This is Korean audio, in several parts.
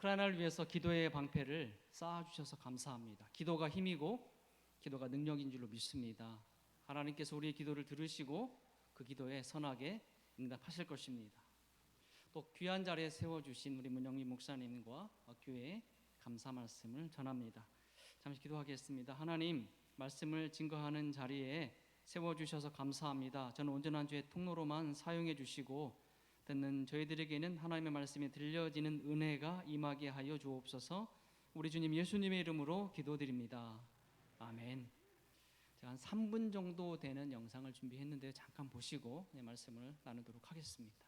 우크라이나를 위해서 기도의 방패를 쌓아주셔서 감사합니다. 기도가 힘이고 기도가 능력인 줄로 믿습니다. 하나님께서 우리의 기도를 들으시고 그 기도에 선하게 응답하실 것입니다. 또 귀한 자리에 세워주신 우리 문영민 목사님과 교회에 감사 말씀을 전합니다. 잠시 기도하겠습니다. 하나님, 말씀을 증거하는 자리에 세워주셔서 감사합니다. 저는 온전한 주의 통로로만 사용해 주시고 듣는 저희들에게는 하나님의 말씀이 들려지는 은혜가 임하게 하여 주옵소서. 우리 주님 예수님의 이름으로 기도드립니다. 아멘. 제가 한 3분 정도 되는 영상을 준비했는데요. 잠깐 보시고 말씀을 나누도록 하겠습니다.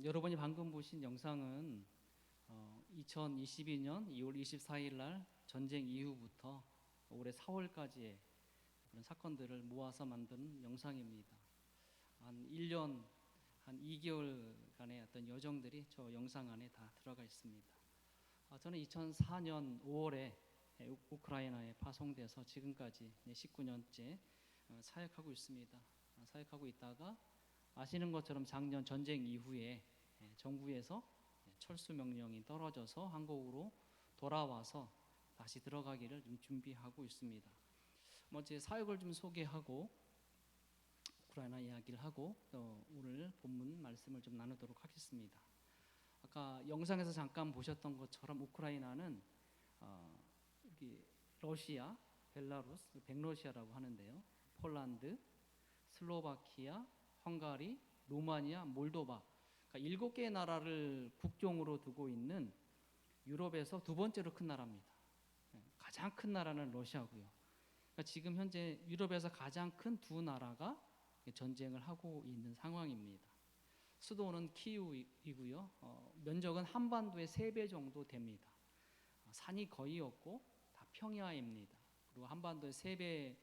여러분이 방금 보신 영상은 2022년 2월 24일 날 전쟁 이후부터 올해 4월까지의 그런 사건들을 모아서 만든 영상입니다. 한 1년, 한 2개월간의 어떤 여정들이 저 영상 안에 다 들어가 있습니다. 저는 2004년 5월에 우크라이나에 파송돼서 지금까지 19년째 사역하고 있습니다. 사역하고 있다가 아시는 것처럼 작년 전쟁 이후에 정부에서 철수 명령이 떨어져서 한국으로 돌아와서 다시 들어가기를 좀 준비하고 있습니다. 제 사역을 좀 소개하고 우크라이나 이야기를 하고 오늘 본문 말씀을 좀 나누도록 하겠습니다. 아까 영상에서 잠깐 보셨던 것처럼 우크라이나는 러시아, 벨라루스, 백러시아라고 하는데요. 폴란드, 슬로바키아, 헝가리, 루마니아, 몰도바, 그러니까 7개의 나라를 국경으로 두고 있는 유럽에서 두 번째로 큰 나라입니다. 가장 큰 나라는 러시아고요. 그러니까 지금 현재 유럽에서 가장 큰 두 나라가 전쟁을 하고 있는 상황입니다. 수도는 키이우이고요. 면적은 한반도의 3배 정도 됩니다. 산이 거의 없고 다 평야입니다. 그리고 한반도의 3배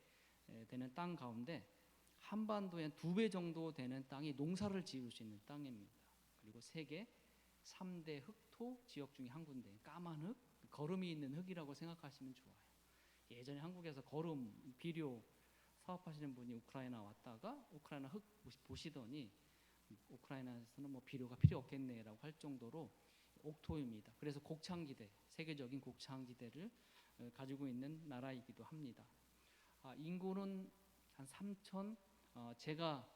되는 땅 가운데 한반도의 2배 정도 되는 땅이 농사를 지을 수 있는 땅입니다. 그리고 세계 3대 흑토 지역 중에 한 군데, 까만 흙, 거름이 있는 흙이라고 생각하시면 좋아요. 예전에 한국에서 거름 비료 사업하시는 분이 우크라이나 왔다가 우크라이나 흙 보시더니 우크라이나에서는 뭐 비료가 필요 없겠네라고 할 정도로 옥토입니다. 그래서 곡창지대, 세계적인 곡창지대를 가지고 있는 나라이기도 합니다. 인구는 한 3천, 제가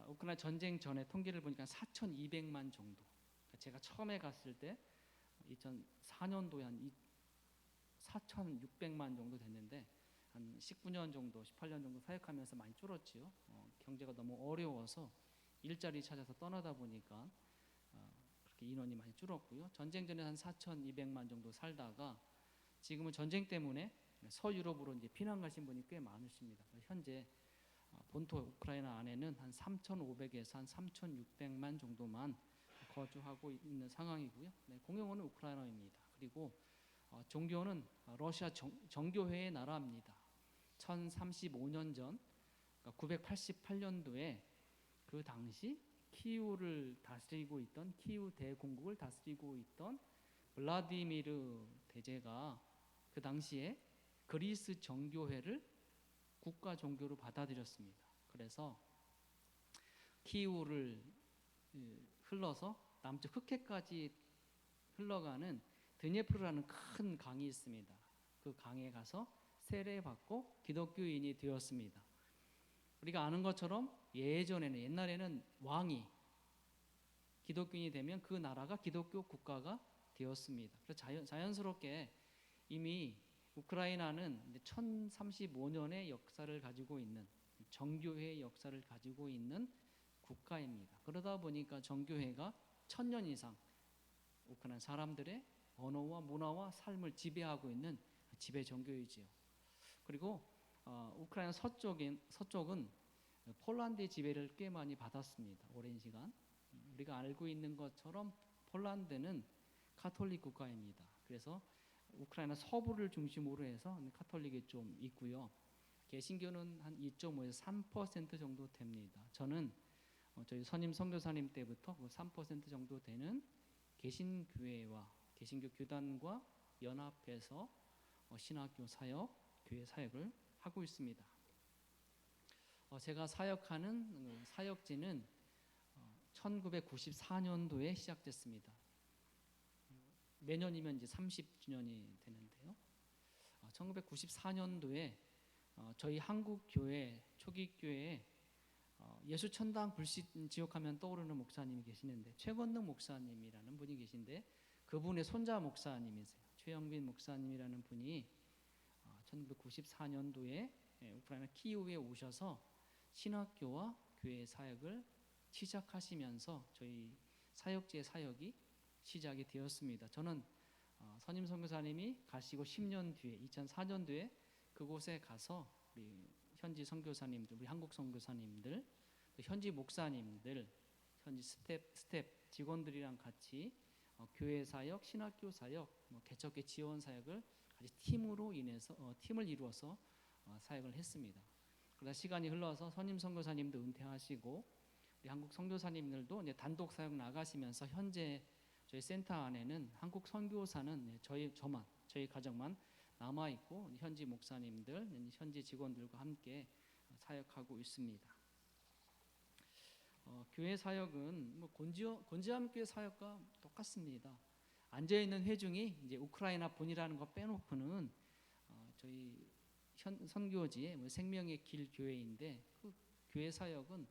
우크라이나 전쟁 전에 통계를 보니까 4,200만 정도. 제가 처음에 갔을 때 2004년도에 한 4,600만 정도 됐는데 한 19년 정도, 18년 정도 사역하면서 많이 줄었지요. 경제가 너무 어려워서 일자리 찾아서 떠나다 보니까 그렇게 인원이 많이 줄었고요. 전쟁 전에 한 4,200만 정도 살다가 지금은 전쟁 때문에 서유럽으로 이제 피난 가신 분이 꽤 많으십니다. 현재 본토 우크라이나 안에는 한 3,500에서 한 3,600만 정도만 거주하고 있는 상황이고요. 네, 공용어는 우크라이나입니다. 그리고 종교는 러시아 정교회의 나라입니다. 1035년 전, 그러니까 988년도에 그 당시 키우를 다스리고 있던 키우 대공국을 다스리고 있던 블라디미르 대제가 그 당시에 그리스 정교회를 국가 종교로 받아들였습니다. 그래서 키우를 흘러서 남쪽 흑해까지 흘러가는 드니프르라는 큰 강이 있습니다. 그 강에 가서 세례받고 기독교인이 되었습니다. 우리가 아는 것처럼 옛날에는 왕이 기독교인이 되면 그 나라가 기독교 국가가 되었습니다. 그래서 자연스럽게 이미 우크라이나는 1035년의 역사를 가지고 있는 정교회의 역사를 가지고 있는 국가입니다. 그러다 보니까 정교회가 1000년 이상 우크라이나 사람들의 언어와 문화와 삶을 지배하고 있는 지배 정교이지요. 그리고 우크라이나 서쪽은 폴란드의 지배를 꽤 많이 받았습니다. 오랜 시간. 우리가 알고 있는 것처럼 폴란드는 카톨릭 국가입니다. 그래서 우크라이나 서부를 중심으로 해서 카톨릭이 좀 있고요. 개신교는 한 2.5에서 3% 정도 됩니다. 저는 저희 선임 선교사님 때부터 3% 정도 되는 개신교회와 개신교 교단과 연합해서 신학교 사역, 교회 사역을 하고 있습니다. 제가 사역하는 사역지는 1994년도에 시작됐습니다. 내년이면 이제 30주년이 되는데요. 1994년도에 저희 한국 교회 초기 교회에 예수천당 불신 지옥하면 떠오르는 목사님이 계시는데 최건능 목사님이라는 분이 계신데 그분의 손자 목사님이세요. 최영빈 목사님이라는 분이 1994년도에 우크라이나 키이우에 오셔서 신학교와 교회 사역을 시작하시면서 저희 사역지의 사역이 시작이 되었습니다. 저는 선임 선교사님이 가시고 10년 뒤에 2004년도에 그곳에 가서 우리 현지 선교사님들, 우리 한국 선교사님들, 현지 목사님들, 현지 스텝 직원들이랑 같이 교회 사역, 신학교 사역, 개척교 지원 사역을 같이 팀을 이루어서 사역을 했습니다. 그러다 시간이 흘러서 선임 선교사님도 은퇴하시고 우리 한국 선교사님들도 이제 단독 사역 나가시면서 현재 저희 센터 안에는 한국 선교사는 저희 가정만 남아 있고 현지 목사님들, 현지 직원들과 함께 사역하고 있습니다. 교회 사역은 곤지암 교회 사역과 똑같습니다. 앉아 있는 회중이 이제 우크라이나 분이라는 거 빼놓고는 저희 선교지의 생명의 길 교회인데 그 교회 사역은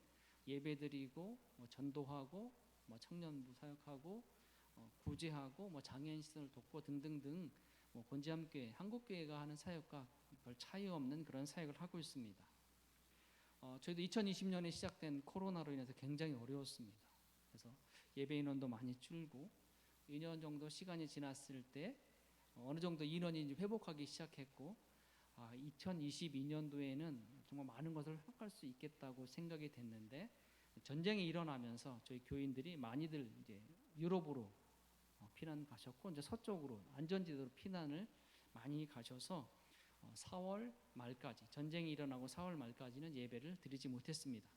예배드리고 전도하고 청년부 사역하고 구제하고 장애인 시설을 돕고 등등등 곤지암 교회, 한국 교회가 하는 사역과 별 차이 없는 그런 사역을 하고 있습니다. 저희도 2020년에 시작된 코로나로 인해서 굉장히 어려웠습니다. 그래서 예배 인원도 많이 줄고 2년 정도 시간이 지났을 때 어느 정도 인원이 회복하기 시작했고 2022년도에는 정말 많은 것을 회복할 수 있겠다고 생각이 됐는데 전쟁이 일어나면서 저희 교인들이 많이들 이제 유럽으로 피난 가셨고 이제 서쪽으로 안전지대로 피난을 많이 가셔서 4월 말까지, 전쟁이 일어나고 4월 말까지는 예배를 드리지 못했습니다.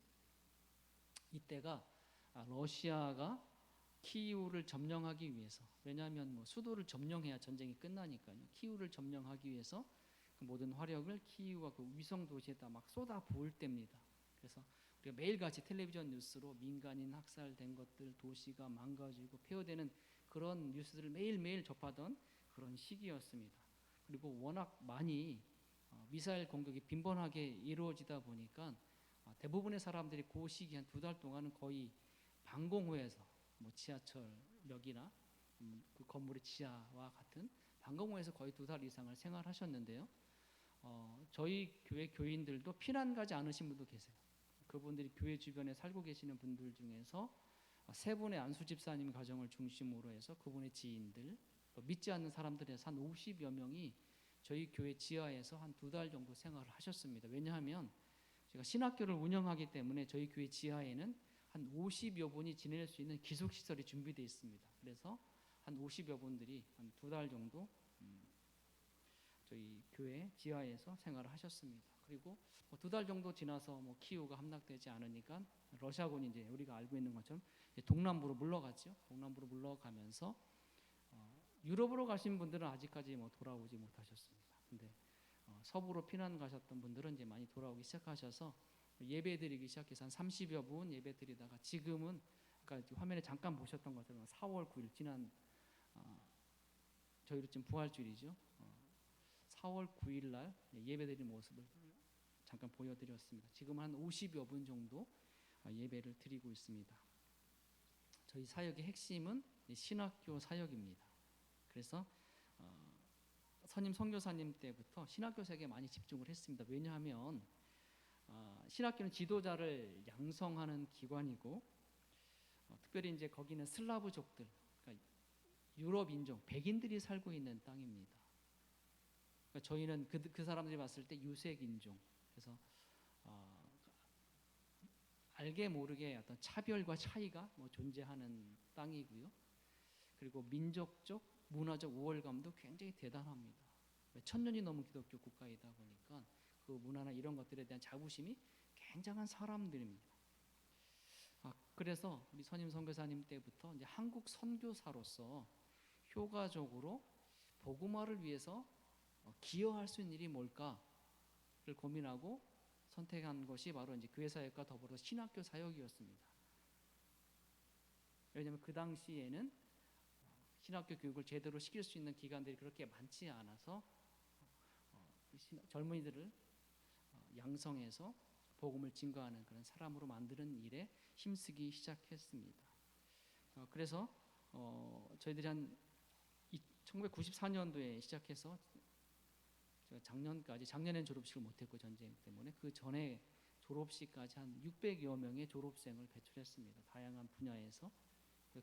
이때가 러시아가 키이우를 점령하기 위해서, 왜냐하면 뭐 수도를 점령해야 전쟁이 끝나니까요. 키이우를 점령하기 위해서 그 모든 화력을 키이우와 그 위성 도시에다 막 쏟아 부을 때입니다. 그래서 우리가 매일같이 텔레비전 뉴스로 민간인 학살된 것들, 도시가 망가지고 폐허되는 그런 뉴스들을 매일매일 접하던 그런 시기였습니다. 그리고 워낙 많이 미사일 공격이 빈번하게 이루어지다 보니까 대부분의 사람들이 그 시기 한 2달 동안은 거의 방공호에서, 뭐 지하철역이나 그 건물의 지하와 같은 방공호에서 거의 2달 이상을 생활하셨는데요. 저희 교회 교인들도 피난 가지 않으신 분도 계세요. 그분들이 교회 주변에 살고 계시는 분들 중에서 3분의 안수 집사님 가정을 중심으로 해서 그분의 지인들, 믿지 않는 사람들에서 한 50여 명이 저희 교회 지하에서 한 2달 정도 생활을 하셨습니다. 왜냐하면 제가 신학교를 운영하기 때문에 저희 교회 지하에는 한 50여 분이 지낼 수 있는 기숙시설이 준비되어 있습니다. 그래서 한 50여 분들이 한 2달 정도 저희 교회 지하에서 생활을 하셨습니다. 그리고 뭐 2달 정도 지나서 뭐 키이우가 함락되지 않으니까 러시아군이 이제 우리가 알고 있는 것처럼 동남부로 물러갔죠. 동남부로 물러가면서 유럽으로 가신 분들은 아직까지 뭐 돌아오지 못하셨습니다. 근데 서부로 피난 가셨던 분들은 이제 많이 돌아오기 시작하셔서 예배드리기 시작해서 한 30여 분 예배드리다가 지금은 그러니까 화면에 잠깐 보셨던 것처럼 4월 9일 지난 저희로 지금 부활주일이죠. 4월 9일 날 예배드리는 모습을 잠깐 보여드렸습니다. 지금 한 50여 분 정도 예배를 드리고 있습니다. 저희 사역의 핵심은 신학교 사역입니다. 그래서 선임 선교사님 때부터 신학교 사역에 많이 집중을 했습니다. 왜냐하면 신학교는 지도자를 양성하는 기관이고 특별히 이제 거기는 슬라브족들, 그러니까 유럽 인종, 백인들이 살고 있는 땅입니다. 그러니까 저희는 그 사람들이 봤을 때 유색 인종, 그래서 알게 모르게 어떤 차별과 차이가 뭐 존재하는 땅이고요. 그리고 민족적, 문화적 우월감도 굉장히 대단합니다. 1000년이 넘은 기독교 국가이다 보니까 그 문화나 이런 것들에 대한 자부심이 굉장한 사람들입니다. 그래서 우리 선임 선교사님 때부터 이제 한국 선교사로서 효과적으로 복음화를 위해서 기여할 수 있는 일이 뭘까를 고민하고 선택한 것이 바로 이제 교회 사역과 더불어 신학교 사역이었습니다. 왜냐하면 그 당시에는 신학교 교육을 제대로 시킬 수 있는 기관들이 그렇게 많지 않아서 젊은이들을 양성해서 복음을 증거하는 그런 사람으로 만드는 일에 힘쓰기 시작했습니다. 그래서 저희들이 한 1994년도에 시작해서 작년엔 졸업식을 못했고 전쟁 때문에 그 전에 졸업식까지 한 600여 명의 졸업생을 배출했습니다. 다양한 분야에서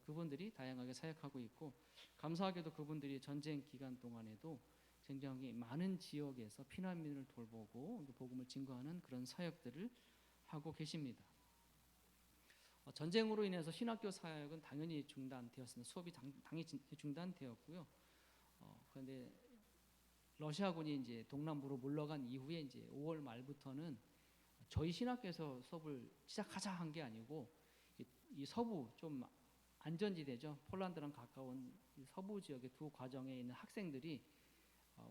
그분들이 다양하게 사역하고 있고 감사하게도 그분들이 전쟁 기간 동안에도 굉장히 많은 지역에서 피난민을 돌보고 복음을 증거하는 그런 사역들을 하고 계십니다. 전쟁으로 인해서 신학교 사역은 당연히 중단되었습니다. 수업이 당연히 중단되었고요. 그런데 러시아군이 이제 동남부로 물러간 이후에 이제 5월 말부터는 저희 신학교에서 수업을 시작하자 한 게 아니고 이 서부 좀 안전지대죠. 폴란드랑 가까운 서부 지역의 두 과정에 있는 학생들이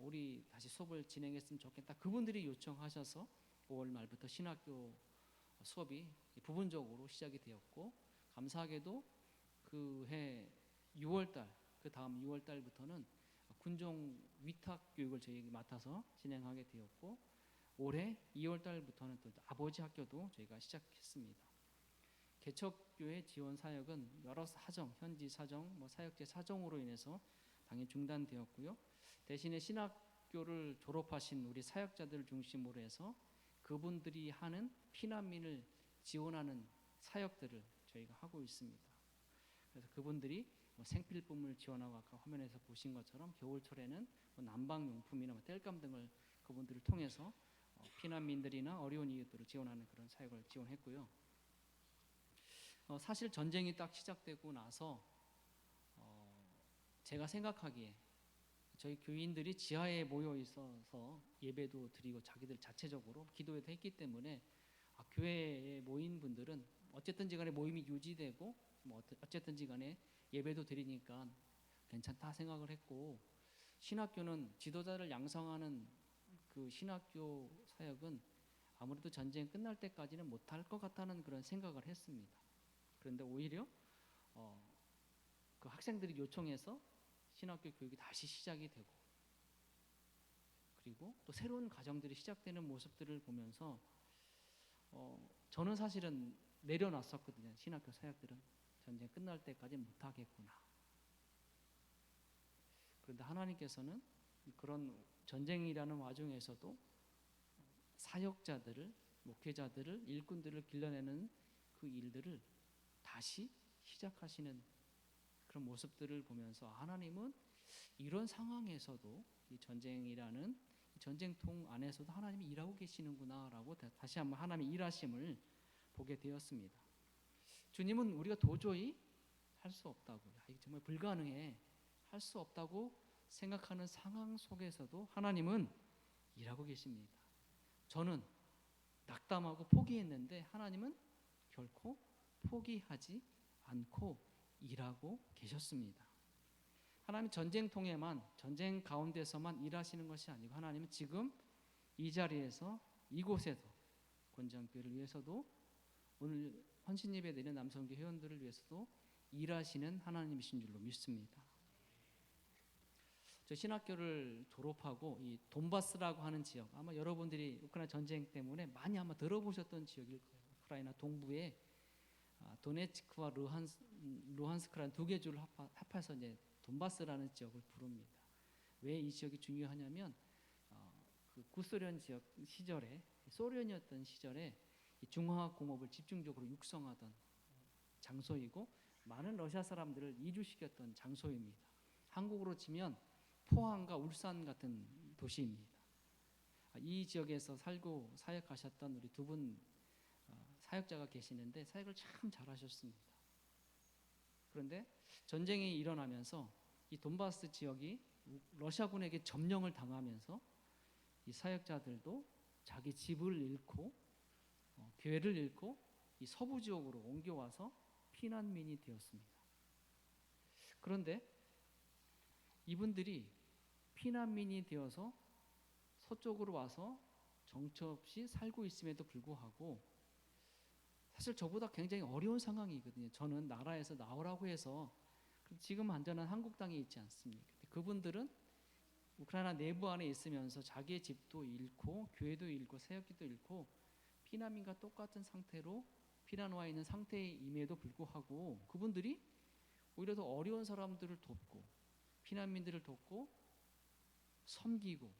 우리 다시 수업을 진행했으면 좋겠다. 그분들이 요청하셔서 5월 말부터 신학교 수업이 부분적으로 시작이 되었고 감사하게도 그 해 6월달, 그 다음 6월달부터는 군종 위탁 교육을 저희가 맡아서 진행하게 되었고 올해 2월달부터는 또 아버지 학교도 저희가 시작했습니다. 개척교회 지원 사역은 여러 사정, 현지 사정, 뭐 사역제 사정으로 인해서 당연히 중단되었고요. 대신에 신학교를 졸업하신 우리 사역자들을 중심으로 해서 그분들이 하는 피난민을 지원하는 사역들을 저희가 하고 있습니다. 그래서 그분들이 뭐 생필품을 지원하고 아까 화면에서 보신 것처럼 겨울철에는 뭐 난방용품이나 뭐 땔감 등을 그분들을 통해서 피난민들이나 어려운 이웃들을 지원하는 그런 사역을 지원했고요. 사실 전쟁이 딱 시작되고 나서 제가 생각하기에 저희 교인들이 지하에 모여 있어서 예배도 드리고 자기들 자체적으로 기도회도 했기 때문에 교회에 모인 분들은 어쨌든지 간에 모임이 유지되고 뭐 어쨌든지 간에 예배도 드리니까 괜찮다 생각을 했고, 신학교는 지도자를 양성하는 그 신학교 사역은 아무래도 전쟁 끝날 때까지는 못할 것 같다는 그런 생각을 했습니다. 그런데 오히려 그 학생들이 요청해서 신학교 교육이 다시 시작이 되고, 그리고 또 새로운 과정들이 시작되는 모습들을 보면서 저는 사실은 내려놨었거든요. 신학교 사역들은 전쟁 끝날 때까지 못하겠구나. 그런데 하나님께서는 그런 전쟁이라는 와중에서도 사역자들을, 목회자들을, 일꾼들을 길러내는 그 일들을 다시 시작하시는 그런 모습들을 보면서 하나님은 이런 상황에서도 이 전쟁이라는 전쟁통 안에서도 하나님이 일하고 계시는구나라고 다시 한번 하나님의 일하심을 보게 되었습니다. 주님은 우리가 도저히 할 수 없다고, 이게 정말 불가능해, 할 수 없다고 생각하는 상황 속에서도 하나님은 일하고 계십니다. 저는 낙담하고 포기했는데 하나님은 결코 포기하지 않고 일하고 계셨습니다. 하나님 전쟁통에만, 전쟁 가운데서만 일하시는 것이 아니고 하나님은 지금 이 자리에서 이곳에도 권장교회를 위해서도 오늘 헌신예배 드리는 남성교 회원들을 위해서도 일하시는 하나님이신 줄로 믿습니다. 저 신학교를 졸업하고 이 돈바스라고 하는 지역, 아마 여러분들이 우크라이나 전쟁 때문에 많이 아마 들어보셨던 지역일 거예요. 우크라이나 동부에 도네츠크와 루한스크라는 두 개 주를 합해서 이제 돈바스라는 지역을 부릅니다. 왜 이 지역이 중요하냐면 그 구소련 지역 시절에, 소련이었던 시절에 중화학공업을 집중적으로 육성하던 장소이고 많은 러시아 사람들을 이주시켰던 장소입니다. 한국으로 치면 포항과 울산 같은 도시입니다. 이 지역에서 살고 사역하셨던 우리 두 분 사역자가 계시는데 사역을 참 잘하셨습니다. 그런데 전쟁이 일어나면서 이 돈바스 지역이 러시아군에게 점령을 당하면서 이 사역자들도 자기 집을 잃고 교회를 잃고 이 서부 지역으로 옮겨와서 피난민이 되었습니다. 그런데 이분들이 피난민이 되어서 서쪽으로 와서 정처 없이 살고 있음에도 불구하고 사실 저보다 굉장히 어려운 상황이거든요. 저는 나라에서 나오라고 해서 지금 안전한 한국 땅에 있지 않습니까? 그분들은 우크라이나 내부 안에 있으면서 자기의 집도 잃고 교회도 잃고 사역기도 잃고 피난민과 똑같은 상태로 피난 와 있는 상태임에도 불구하고 그분들이 오히려 더 어려운 사람들을 돕고 피난민들을 돕고 섬기고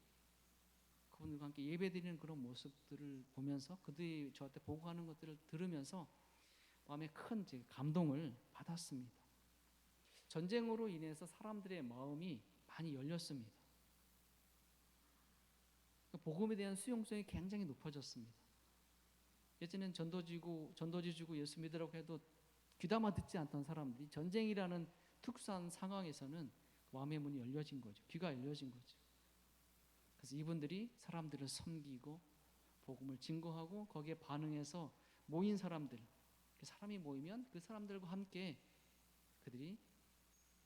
그분들과 함께 예배드리는 그런 모습들을 보면서 그들이 저한테 보고하는 것들을 들으면서 마음에 큰 감동을 받았습니다. 전쟁으로 인해서 사람들의 마음이 많이 열렸습니다. 복음에 대한 수용성이 굉장히 높아졌습니다. 예전엔 전도지 주고 예수 믿으라고 해도 귀담아 듣지 않던 사람들이 전쟁이라는 특수한 상황에서는 마음의 문이 열려진 거죠. 귀가 열려진 거죠. 그래서 이분들이 사람들을 섬기고 복음을 증거하고 거기에 반응해서 모인 사람들, 사람이 모이면 그 사람들과 함께 그들이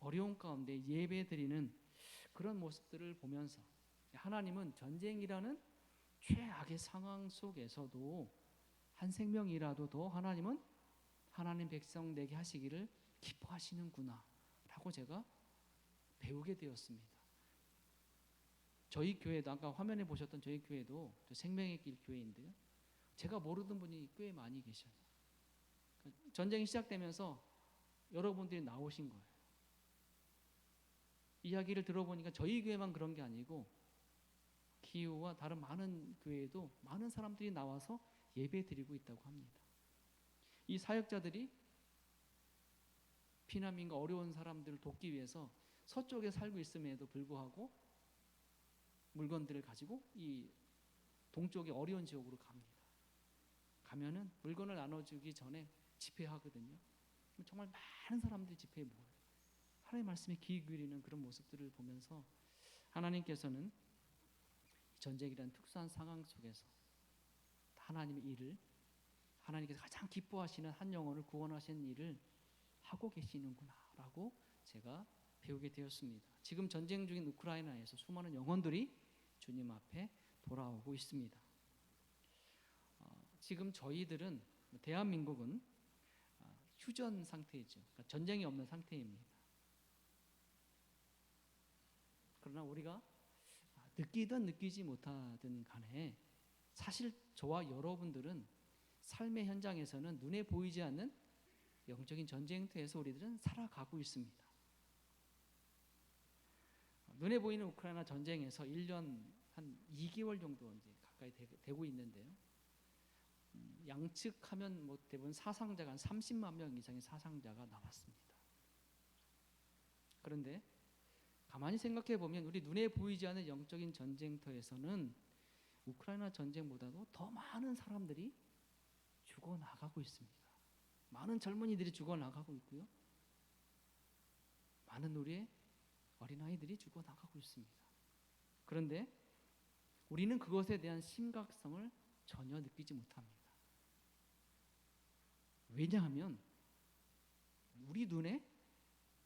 어려운 가운데 예배드리는 그런 모습들을 보면서 하나님은 전쟁이라는 최악의 상황 속에서도 한 생명이라도 더 하나님은 하나님 백성 되게 하시기를 기뻐하시는구나 라고 제가 배우게 되었습니다. 저희 교회도 아까 화면에 보셨던 저희 교회도 생명의 길 교회인데요. 제가 모르던 분이 꽤 많이 계셔요. 전쟁이 시작되면서 여러분들이 나오신 거예요. 이야기를 들어보니까 저희 교회만 그런 게 아니고 키우와 다른 많은 교회에도 많은 사람들이 나와서 예배 드리고 있다고 합니다. 이 사역자들이 피난민과 어려운 사람들을 돕기 위해서 서쪽에 살고 있음에도 불구하고 물건들을 가지고 이 동쪽의 어려운 지역으로 갑니다. 가면은 물건을 나눠주기 전에 집회하거든요. 정말 많은 사람들이 집회에 모여요. 하나님의 말씀에 귀 기울이는 그런 모습들을 보면서 하나님께서는 전쟁이라는 특수한 상황 속에서 하나님의 일을, 하나님께서 가장 기뻐하시는 한 영혼을 구원하시는 일을 하고 계시는구나라고 제가 배우게 되었습니다. 지금 전쟁 중인 우크라이나에서 수많은 영혼들이 주님 앞에 돌아오고 있습니다. 지금 저희들은, 대한민국은 휴전 상태이죠. 그러니까 전쟁이 없는 상태입니다. 그러나 우리가 느끼든 느끼지 못하든 간에 사실 저와 여러분들은 삶의 현장에서는 눈에 보이지 않는 영적인 전쟁터에서 우리들은 살아가고 있습니다. 눈에 보이는 우크라이나 전쟁에서 1년 한 2개월 정도 이제 가까이 되고 있는데요. 양측하면 뭐 대부분 사상자가 한 30만 명 이상의 사상자가 나왔습니다. 그런데 가만히 생각해 보면 우리 눈에 보이지 않는 영적인 전쟁터에서는 우크라이나 전쟁보다도 더 많은 사람들이 죽어나가고 있습니다. 많은 젊은이들이 죽어나가고 있고요. 많은 우리의 어린아이들이 죽어나가고 있습니다. 그런데 우리는 그것에 대한 심각성을 전혀 느끼지 못합니다. 왜냐하면 우리 눈에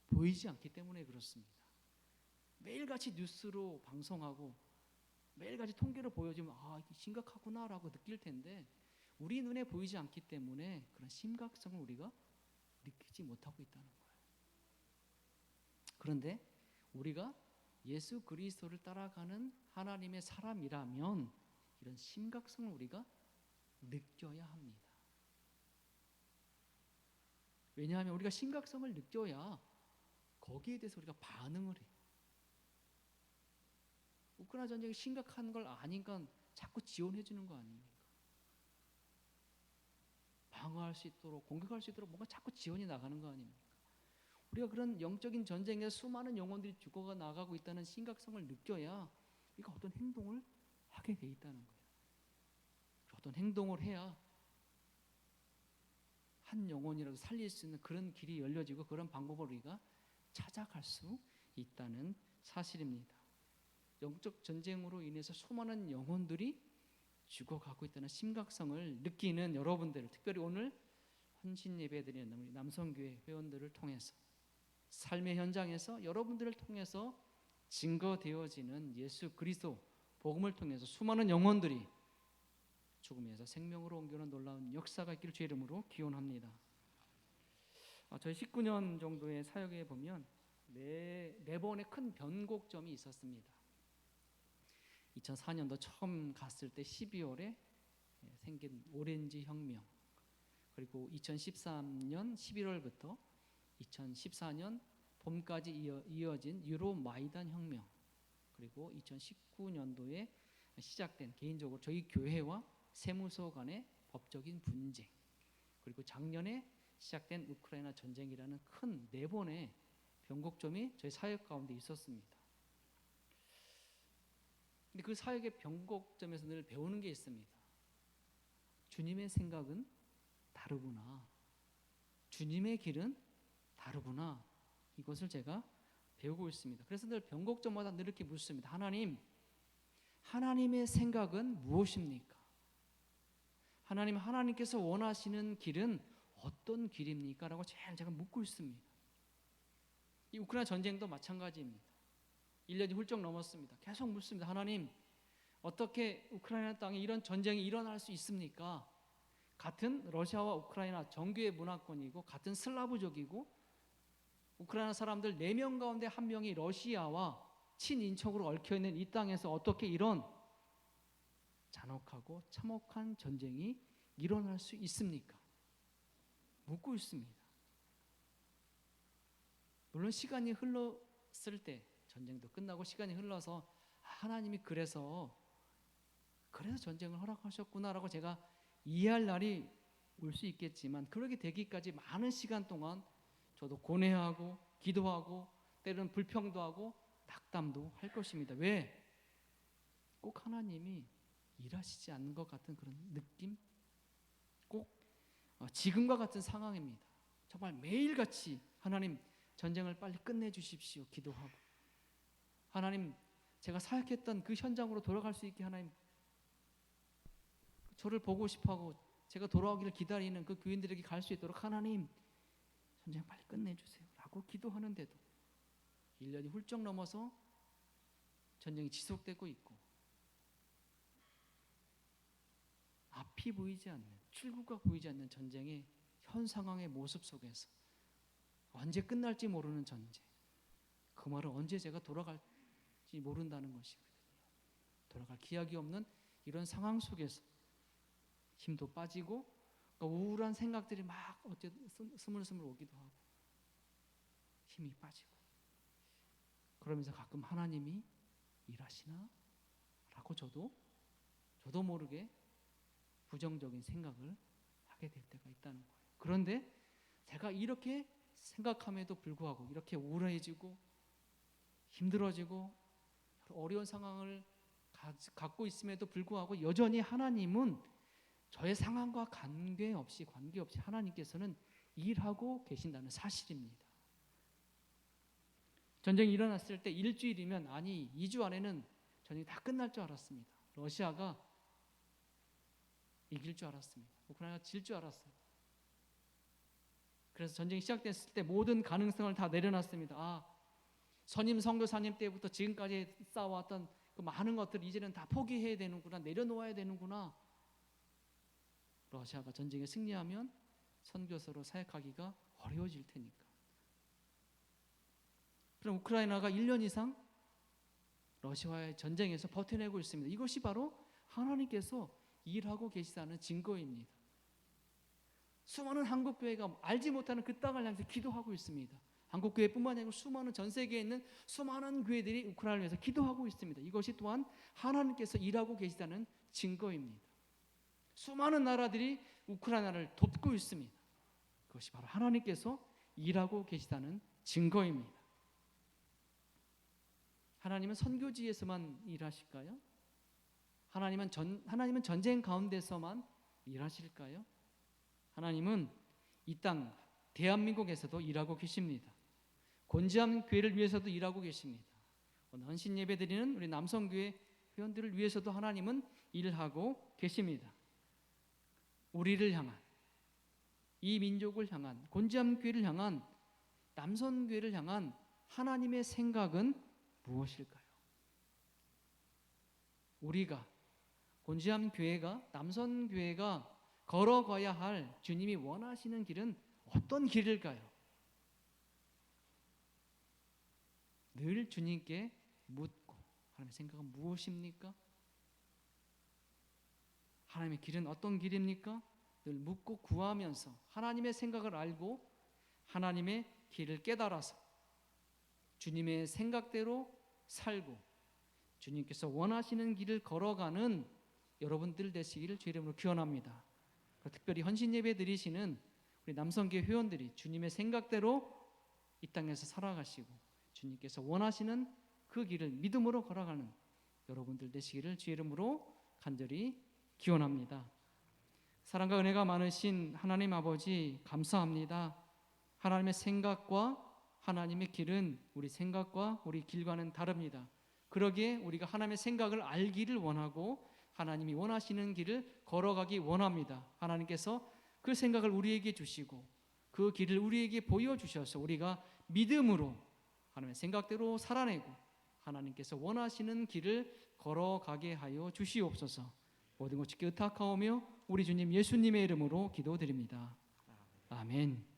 보이지 않기 때문에 그렇습니다. 매일같이 뉴스로 방송하고 매일같이 통계로 보여주면 이게 심각하구나라고 느낄 텐데 우리 눈에 보이지 않기 때문에 그런 심각성을 우리가 느끼지 못하고 있다는 거예요. 그런데 우리가 예수 그리스도를 따라가는 하나님의 사람이라면 이런 심각성을 우리가 느껴야 합니다. 왜냐하면 우리가 심각성을 느껴야 거기에 대해서 우리가 반응을 해요. 우크라이나 전쟁이 심각한 걸 아니까 자꾸 지원해 주는 거 아닙니까? 방어할 수 있도록, 공격할 수 있도록 뭔가 자꾸 지원이 나가는 거 아닙니까? 우리가 그런 영적인 전쟁에 수많은 영혼들이 죽어가 나가고 있다는 심각성을 느껴야 우리가 어떤 행동을 하게 돼 있다는 거예요. 어떤 행동을 해야 한 영혼이라도 살릴 수 있는 그런 길이 열려지고 그런 방법을 우리가 찾아갈 수 있다는 사실입니다. 영적 전쟁으로 인해서 수많은 영혼들이 죽어가고 있다는 심각성을 느끼는 여러분들, 특별히 오늘 헌신 예배드리는 우리 남성교회 회원들을 통해서 삶의 현장에서 여러분들을 통해서 증거되어지는 예수 그리스도 복음을 통해서 수많은 영혼들이 죽음에서 생명으로 옮겨오는 놀라운 역사가 있기를 주의 이름으로 기원합니다. 저희 19년 정도의 사역에 보면 네 번의 큰 변곡점이 있었습니다. 2004년도 처음 갔을 때 12월에 생긴 오렌지 혁명, 그리고 2013년 11월부터 2014년 봄까지 이어진 유로 마이단 혁명, 그리고 2019년도에 시작된 개인적으로 저희 교회와 세무서 간의 법적인 분쟁, 그리고 작년에 시작된 우크라이나 전쟁이라는 큰 네 번의 변곡점이 저희 사역 가운데 있었습니다. 근데 그 사역의 변곡점에서 늘 배우는 게 있습니다. 주님의 생각은 다르구나. 주님의 길은 다르구나. 이것을 제가 배우고 있습니다. 그래서 늘 변곡점마다 늘 이렇게 묻습니다. 하나님의 생각은 무엇입니까? 하나님께서 원하시는 길은 어떤 길입니까? 라고 제가 묻고 있습니다. 이 우크라이나 전쟁도 마찬가지입니다. 1년이 훌쩍 넘었습니다. 계속 묻습니다. 하나님, 어떻게 우크라이나 땅에 이런 전쟁이 일어날 수 있습니까? 같은 러시아와 우크라이나 정교의 문화권이고 같은 슬라브족이고 우크라이나 사람들 4명 가운데 1명이 러시아와 친인척으로 얽혀있는 이 땅에서 어떻게 이런 잔혹하고 참혹한 전쟁이 일어날 수 있습니까? 묻고 있습니다. 물론 시간이 흘렀을 때, 전쟁도 끝나고 시간이 흘러서 하나님이 그래서 전쟁을 허락하셨구나라고 제가 이해할 날이 올 수 있겠지만, 그러게 되기까지 많은 시간 동안 저도 고뇌하고 기도하고 때로는 불평도 하고 낙담도 할 것입니다. 왜? 꼭 하나님이 일하시지 않는 것 같은 그런 느낌? 꼭 지금과 같은 상황입니다. 정말 매일같이 하나님 전쟁을 빨리 끝내주십시오 기도하고, 하나님 제가 사역했던 그 현장으로 돌아갈 수 있게 하나님 저를 보고 싶어하고 제가 돌아오기를 기다리는 그 교인들에게 갈 수 있도록 하나님 전쟁 빨리 끝내주세요 라고 기도하는데도 1년이 훌쩍 넘어서 전쟁이 지속되고 있고 앞이 보이지 않는, 출구가 보이지 않는 전쟁의 현 상황의 모습 속에서 언제 끝날지 모르는 전쟁, 그 말은 언제 제가 돌아갈지 모른다는 것이거든요. 돌아갈 기약이 없는 이런 상황 속에서 힘도 빠지고 우울한 생각들이 막 어째 스물스물 오기도 하고 힘이 빠지고, 그러면서 가끔 하나님이 일하시나? 라고 저도 모르게 부정적인 생각을 하게 될 때가 있다는 거예요. 그런데 제가 이렇게 생각함에도 불구하고 이렇게 우울해지고 힘들어지고 어려운 상황을 갖고 있음에도 불구하고 여전히 하나님은 저의 상황과 관계없이 하나님께서는 일하고 계신다는 사실입니다. 전쟁이 일어났을 때 일주일이면, 아니 2주 안에는 전쟁이 다 끝날 줄 알았습니다. 러시아가 이길 줄 알았습니다. 우크라이나가 질 줄 알았어요. 그래서 전쟁이 시작됐을 때 모든 가능성을 다 내려놨습니다. 선임 선교사님 때부터 지금까지 쌓아왔던 그 많은 것들 이제는 다 포기해야 되는구나, 내려놓아야 되는구나. 러시아가 전쟁에 승리하면 선교사로 사역하기가 어려워질 테니까. 그럼 우크라이나가 1년 이상 러시아와의 전쟁에서 버텨내고 있습니다. 이것이 바로 하나님께서 일하고 계시다는 증거입니다. 수많은 한국교회가 알지 못하는 그 땅을 향해서 기도하고 있습니다. 한국교회뿐만 아니고 수많은 전 세계에 있는 수많은 교회들이 우크라이나를 위해서 기도하고 있습니다. 이것이 또한 하나님께서 일하고 계시다는 증거입니다. 수많은 나라들이 우크라이나를 돕고 있습니다. 그것이 바로 하나님께서 일하고 계시다는 증거입니다. 하나님은 선교지에서만 일하실까요? 하나님은 전쟁 가운데서만 일하실까요? 하나님은 이 땅 대한민국에서도 일하고 계십니다. 곤지암 교회를 위해서도 일하고 계십니다. 오늘 헌신 예배 드리는 우리 남성교회 회원들을 위해서도 하나님은 일하고 계십니다. 우리를 향한, 이 민족을 향한, 곤지암 교회를 향한, 남선교회를 향한 하나님의 생각은 무엇일까요? 우리가, 곤지암 교회가, 남선 교회가 걸어가야 할 주님이 원하시는 길은 어떤 길일까요? 늘 주님께 묻고, 하나님의 생각은 무엇입니까? 하나님의 길은 어떤 길입니까? 늘 묻고 구하면서 하나님의 생각을 알고 하나님의 길을 깨달아서 주님의 생각대로 살고 주님께서 원하시는 길을 걸어가는 여러분들 되시기를 주의 이름으로 기원합니다. 특별히 헌신 예배 드리시는 우리 남성교회 회원들이 주님의 생각대로 이 땅에서 살아가시고 주님께서 원하시는 그 길을 믿음으로 걸어가는 여러분들 되시기를 주의 이름으로 간절히 기원합니다. 사랑과 은혜가 많으신 하나님 아버지, 감사합니다. 하나님의 생각과 하나님의 길은 우리 생각과 우리 길과는 다릅니다. 그러기에 우리가 하나님의 생각을 알기를 원하고 하나님이 원하시는 길을 걸어가기 원합니다. 하나님께서 그 생각을 우리에게 주시고 그 길을 우리에게 보여주셔서 우리가 믿음으로 하나님의 생각대로 살아내고 하나님께서 원하시는 길을 걸어가게 하여 주시옵소서. 모든 것 주께 의탁하오며 우리 주님 예수님의 이름으로 기도드립니다. 아멘.